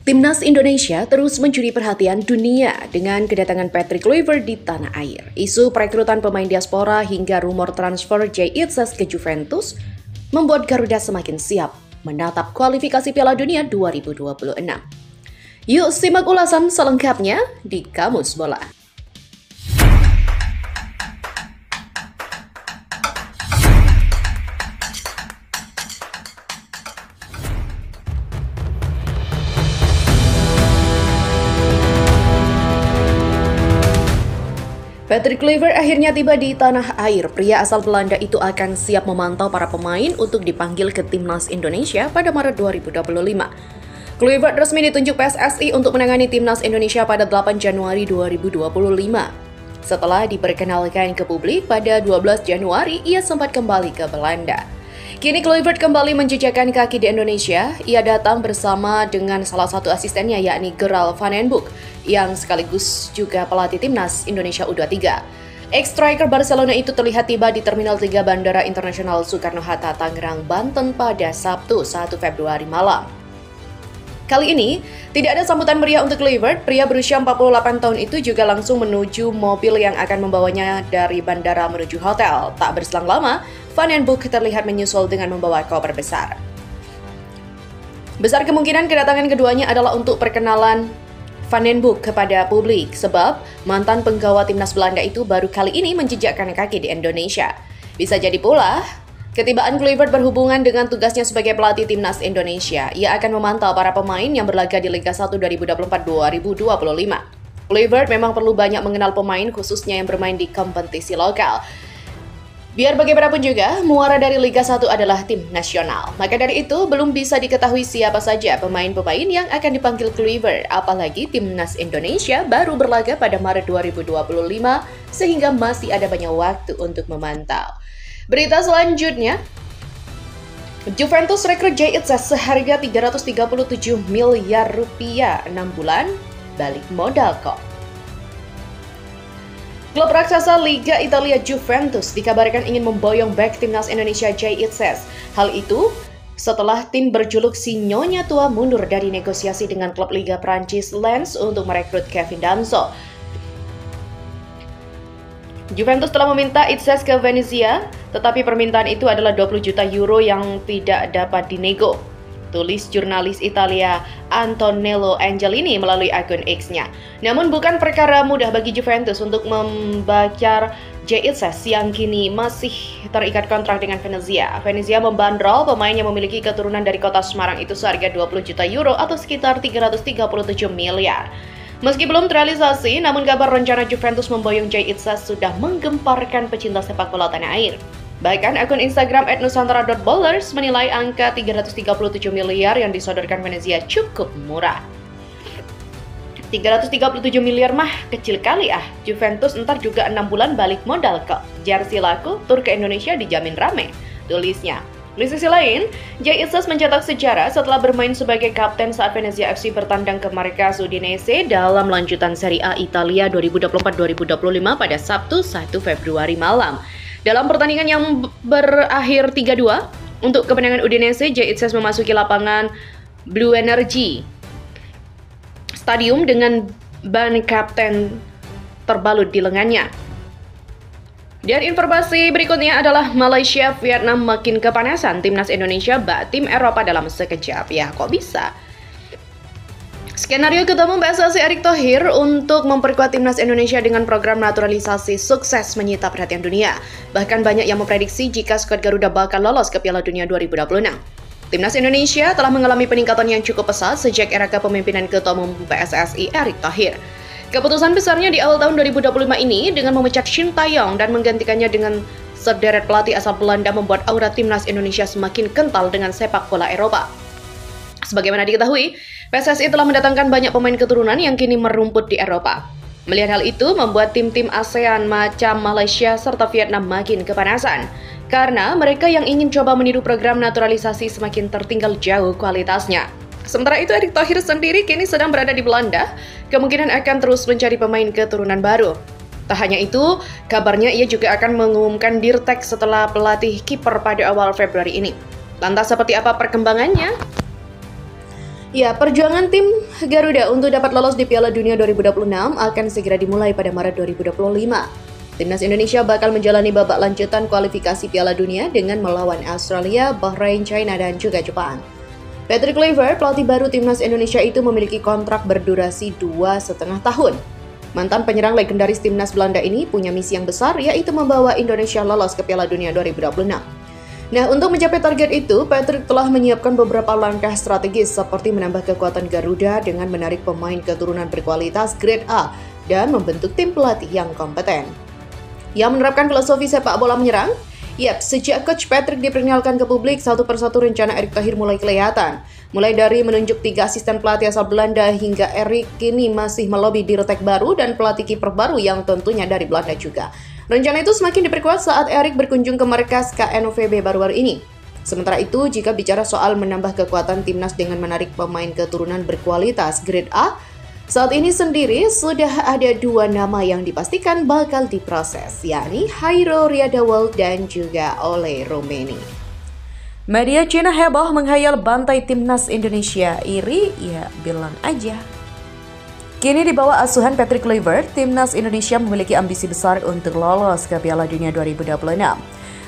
Timnas Indonesia terus mencuri perhatian dunia dengan kedatangan Patrick Kluivert di tanah air. Isu perekrutan pemain diaspora hingga rumor transfer Jay Itzes ke Juventus membuat Garuda semakin siap menatap kualifikasi Piala Dunia 2026. Yuk simak ulasan selengkapnya di Kamus Bola. Patrick Kluivert akhirnya tiba di tanah air. Pria asal Belanda itu akan siap memantau para pemain untuk dipanggil ke Timnas Indonesia pada Maret 2025. Kluivert resmi ditunjuk PSSI untuk menangani Timnas Indonesia pada 8 Januari 2025. Setelah diperkenalkan ke publik pada 12 Januari, ia sempat kembali ke Belanda. Kini Kluivert kembali menjejakkan kaki di Indonesia. Ia datang bersama dengan salah satu asistennya yakni Gerald Van den Boeck yang sekaligus juga pelatih Timnas Indonesia U23. Ex-striker Barcelona itu terlihat tiba di Terminal 3 Bandara Internasional Soekarno-Hatta, Tangerang, Banten pada Sabtu 1 Februari malam. Kali ini, tidak ada sambutan meriah untuk Kluivert. Pria berusia 48 tahun itu juga langsung menuju mobil yang akan membawanya dari bandara menuju hotel. Tak berselang lama, Van den Boeck terlihat menyusul dengan membawa koper besar. Besar kemungkinan kedatangan keduanya adalah untuk perkenalan Van den Boeck kepada publik, sebab mantan penggawa timnas Belanda itu baru kali ini menjejakkan kaki di Indonesia. Bisa jadi pula, ketibaan Kluivert berhubungan dengan tugasnya sebagai pelatih timnas Indonesia. Ia akan memantau para pemain yang berlaga di Liga 1 2024-2025. Kluivert memang perlu banyak mengenal pemain, khususnya yang bermain di kompetisi lokal. Biar bagaimanapun juga, muara dari Liga 1 adalah tim nasional. Maka dari itu, belum bisa diketahui siapa saja pemain-pemain yang akan dipanggil Kluivert. Apalagi Timnas Indonesia baru berlaga pada Maret 2025, sehingga masih ada banyak waktu untuk memantau. Berita selanjutnya, Juventus rekrut Jay Itzes seharga 337 miliar rupiah 6 bulan, balik modal kok. Klub raksasa Liga Italia Juventus dikabarkan ingin memboyong bek Timnas Indonesia Jay Itzes. Hal itu setelah tim berjuluk si Nyonya Tua mundur dari negosiasi dengan klub Liga Prancis Lens untuk merekrut Kevin Danso. Juventus telah meminta Itzes ke Venezia, tetapi permintaan itu adalah 20 juta euro yang tidak dapat dinego. Tulis jurnalis Italia Antonello Angelini melalui akun X-nya. Namun bukan perkara mudah bagi Juventus untuk membayar Jay Itzes yang kini masih terikat kontrak dengan Venezia. Venezia membandrol pemain yang memiliki keturunan dari kota Semarang itu seharga 20 juta euro atau sekitar 337 miliar. Meski belum terrealisasi, namun kabar rencana Juventus memboyong Jay Itzes sudah menggemparkan pecinta sepak bola tanah air. Bahkan akun Instagram @nusantara.ballers menilai angka 337 miliar yang disodorkan Venezia cukup murah. 337 miliar mah kecil kali ah. Juventus ntar juga 6 bulan balik modal kok. Jersey laku, tur ke Indonesia dijamin rame, tulisnya. Di sisi lain, Jay Itzes mencetak sejarah setelah bermain sebagai kapten saat Venezia FC bertandang ke Marcas Udinese dalam lanjutan Serie A Italia 2024-2025 pada Sabtu 1 Februari malam. Dalam pertandingan yang berakhir 3-2, untuk kemenangan Udinese, Jay Itzes memasuki lapangan Blue Energy Stadium dengan ban kapten terbalut di lengannya. Dan informasi berikutnya adalah Malaysia, Vietnam makin kepanasan. Timnas Indonesia bak tim Eropa dalam sekejap. Ya, kok bisa? Skenario Ketua Umum PSSI Erick Thohir untuk memperkuat Timnas Indonesia dengan program naturalisasi sukses menyita perhatian dunia. Bahkan banyak yang memprediksi jika skuad Garuda bakal lolos ke Piala Dunia 2026. Timnas Indonesia telah mengalami peningkatan yang cukup pesat sejak era kepemimpinan Ketua Umum PSSI Erick Thohir. Keputusan besarnya di awal tahun 2025 ini dengan memecat Shin Tae-yong dan menggantikannya dengan sederet pelatih asal Belanda membuat aura Timnas Indonesia semakin kental dengan sepak bola Eropa. Sebagaimana diketahui, PSSI telah mendatangkan banyak pemain keturunan yang kini merumput di Eropa. Melihat hal itu membuat tim-tim ASEAN macam Malaysia serta Vietnam makin kepanasan. Karena mereka yang ingin coba meniru program naturalisasi semakin tertinggal jauh kualitasnya. Sementara itu Erick Thohir sendiri kini sedang berada di Belanda, kemungkinan akan terus mencari pemain keturunan baru. Tak hanya itu, kabarnya ia juga akan mengumumkan dirtek setelah pelatih kiper pada awal Februari ini. Lantas seperti apa perkembangannya? Ya, perjuangan tim Garuda untuk dapat lolos di Piala Dunia 2026 akan segera dimulai pada Maret 2025. Timnas Indonesia bakal menjalani babak lanjutan kualifikasi Piala Dunia dengan melawan Australia, Bahrain, China, dan juga Jepang. Patrick Kluivert, pelatih baru Timnas Indonesia itu memiliki kontrak berdurasi 2,5 tahun. Mantan penyerang legendaris Timnas Belanda ini punya misi yang besar, yaitu membawa Indonesia lolos ke Piala Dunia 2026. Nah, untuk mencapai target itu, Patrick telah menyiapkan beberapa langkah strategis seperti menambah kekuatan Garuda dengan menarik pemain keturunan berkualitas grade A dan membentuk tim pelatih yang kompeten. Yang menerapkan filosofi sepak bola menyerang? Yap, sejak Coach Patrick diperkenalkan ke publik, satu persatu rencana Erick Thohir mulai kelihatan. Mulai dari menunjuk 3 asisten pelatih asal Belanda hingga Erick kini masih melobi dirtek baru dan pelatih kiper baru yang tentunya dari Belanda juga. Rencana itu semakin diperkuat saat Erick berkunjung ke markas KNVB baru-baru ini. Sementara itu, jika bicara soal menambah kekuatan timnas dengan menarik pemain keturunan berkualitas grade A, saat ini sendiri sudah ada 2 nama yang dipastikan bakal diproses, yakni Jairo Riadawal dan juga Ole Roumanie. Media Cina heboh menghayal bantai timnas Indonesia. Iri? Ya, bilang aja. Kini di bawah asuhan Patrick Kluivert, timnas Indonesia memiliki ambisi besar untuk lolos ke Piala Dunia 2026.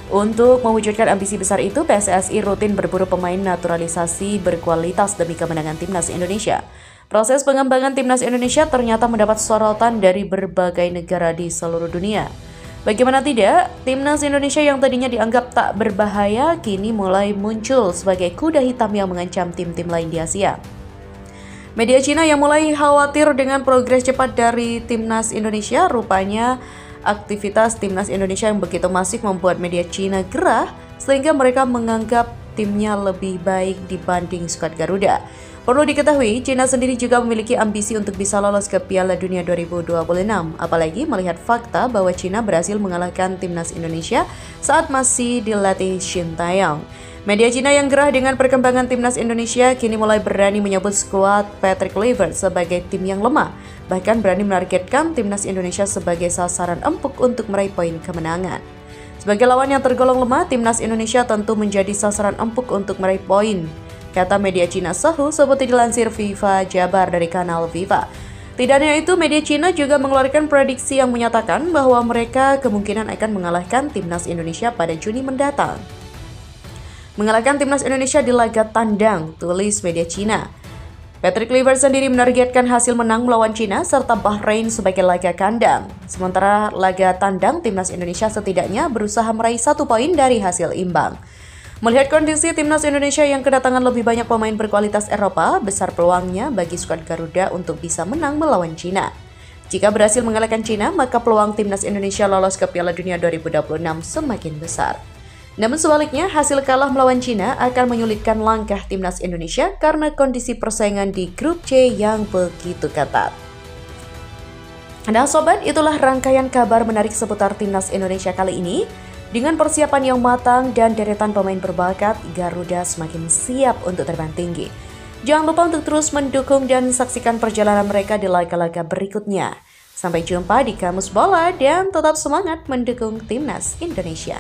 Untuk mewujudkan ambisi besar itu, PSSI rutin berburu pemain naturalisasi berkualitas demi kemenangan timnas Indonesia. Proses pengembangan timnas Indonesia ternyata mendapat sorotan dari berbagai negara di seluruh dunia. Bagaimana tidak, timnas Indonesia yang tadinya dianggap tak berbahaya kini mulai muncul sebagai kuda hitam yang mengancam tim-tim lain di Asia. Media Cina yang mulai khawatir dengan progres cepat dari timnas Indonesia, rupanya aktivitas timnas Indonesia yang begitu masif membuat media Cina gerah sehingga mereka menganggap timnya lebih baik dibanding skuad Garuda. Perlu diketahui, Cina sendiri juga memiliki ambisi untuk bisa lolos ke Piala Dunia 2026, apalagi melihat fakta bahwa Cina berhasil mengalahkan timnas Indonesia saat masih dilatih Shin Taeyong. Media Cina yang gerah dengan perkembangan timnas Indonesia kini mulai berani menyebut skuad Patrick Kluivert sebagai tim yang lemah, bahkan berani menargetkan timnas Indonesia sebagai sasaran empuk untuk meraih poin kemenangan. Sebagai lawan yang tergolong lemah, timnas Indonesia tentu menjadi sasaran empuk untuk meraih poin, kata media Cina Sahu seperti dilansir Viva Jabar dari kanal Viva. Tidak hanya itu, media Cina juga mengeluarkan prediksi yang menyatakan bahwa mereka kemungkinan akan mengalahkan timnas Indonesia pada Juni mendatang. Mengalahkan timnas Indonesia di laga tandang, tulis media Cina. Patrick Kluivert sendiri menargetkan hasil menang melawan Cina serta Bahrain sebagai laga kandang. Sementara laga tandang, timnas Indonesia setidaknya berusaha meraih 1 poin dari hasil imbang. Melihat kondisi timnas Indonesia yang kedatangan lebih banyak pemain berkualitas Eropa, besar peluangnya bagi skuad Garuda untuk bisa menang melawan Cina. Jika berhasil mengalahkan Cina, maka peluang timnas Indonesia lolos ke Piala Dunia 2026 semakin besar. Namun sebaliknya, hasil kalah melawan Cina akan menyulitkan langkah timnas Indonesia karena kondisi persaingan di grup C yang begitu ketat. Nah sobat, itulah rangkaian kabar menarik seputar timnas Indonesia kali ini. Dengan persiapan yang matang dan deretan pemain berbakat, Garuda semakin siap untuk terbang tinggi. Jangan lupa untuk terus mendukung dan saksikan perjalanan mereka di laga-laga berikutnya. Sampai jumpa di Kamus Bola dan tetap semangat mendukung timnas Indonesia.